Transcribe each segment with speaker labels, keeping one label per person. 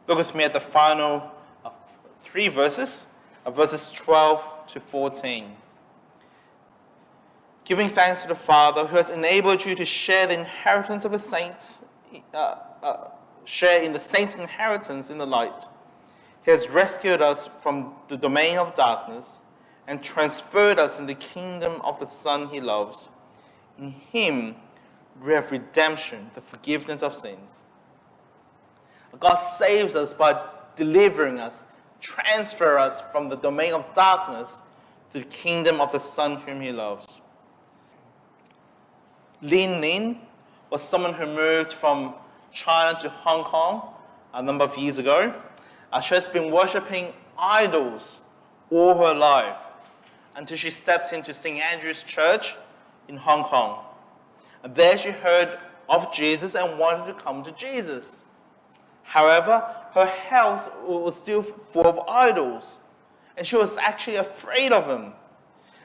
Speaker 1: Look with me at the final three verses, verses 12 to 14. Giving thanks to the Father who has enabled you to share the inheritance of the saints, share in the saints' inheritance in the light. He has rescued us from the domain of darkness and transferred us in the kingdom of the Son he loves. In him we have redemption, the forgiveness of sins. God saves us by delivering us, transfer us from the domain of darkness to the kingdom of the Son whom he loves. Lin Lin was someone who moved from China to Hong Kong a number of years ago. She has been worshipping idols all her life until she stepped into St. Andrew's Church in Hong Kong. And there she heard of Jesus and wanted to come to Jesus. However, her house was still full of idols, and she was actually afraid of them.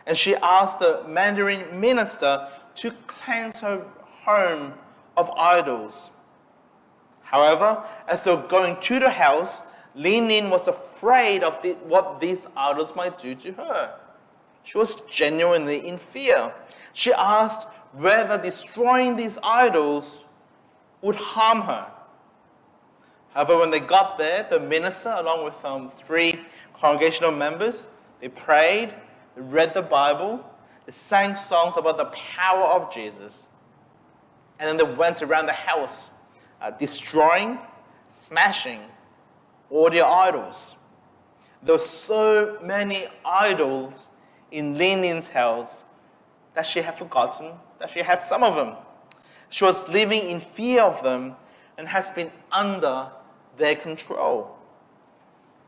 Speaker 1: And she asked the Mandarin minister to cleanse her home of idols. However, as they were going to the house, Lin Lin was afraid of what these idols might do to her. She was genuinely in fear. She asked whether destroying these idols would harm her. However, when they got there, the minister, along with 3 congregational members, they prayed, they read the Bible, they sang songs about the power of Jesus. And then they went around the house, destroying, smashing all their idols. There were so many idols in Lin Lin's house that she had forgotten that she had some of them. She was living in fear of them and has been under their control.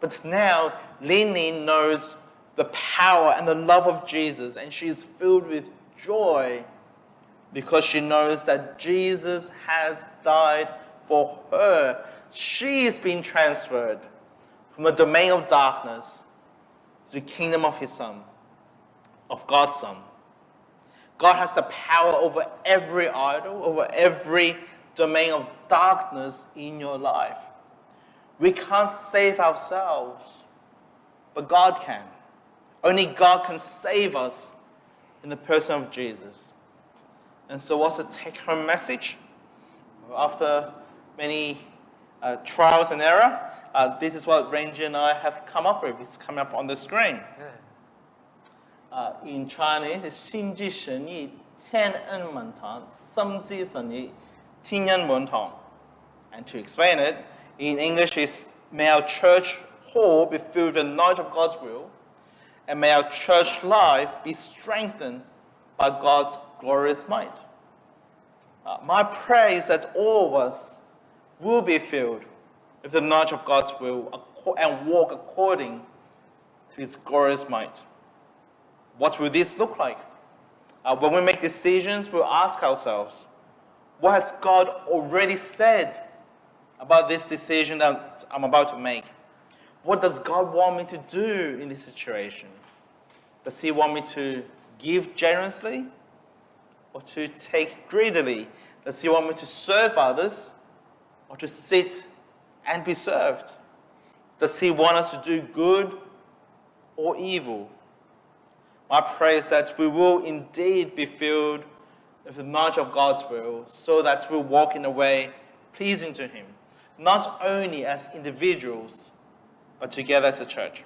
Speaker 1: But now Lin Lin knows the power and the love of Jesus, and she is filled with joy because she knows that Jesus has died for her. She is being transferred from the domain of darkness to the kingdom of his Son, of God's Son. God has the power over every idol, over every domain of darkness in your life. We can't save ourselves, but God can. Only God can save us in the person of Jesus. And so what's the take-home message? After many trials and error, this is what Ranger and I have come up with. It's coming up on the screen. In Chinese, it's 心即神意，千恩满堂，心即神意，天恩满堂. And to explain it, in English, it's may our church hall be filled with the knowledge of God's will, and may our church life be strengthened by God's glorious might. My prayer is that all of us will be filled with the knowledge of God's will and walk according to his glorious might. What will this look like? When we make decisions, we'll ask ourselves, what has God already said about this decision that I'm about to make? What does God want me to do in this situation? Does he want me to give generously or to take greedily? Does he want me to serve others or to sit and be served? Does he want us to do good or evil? My prayer is that we will indeed be filled with the knowledge of God's will so that we'll walk in a way pleasing to him, not only as individuals, but together as a church.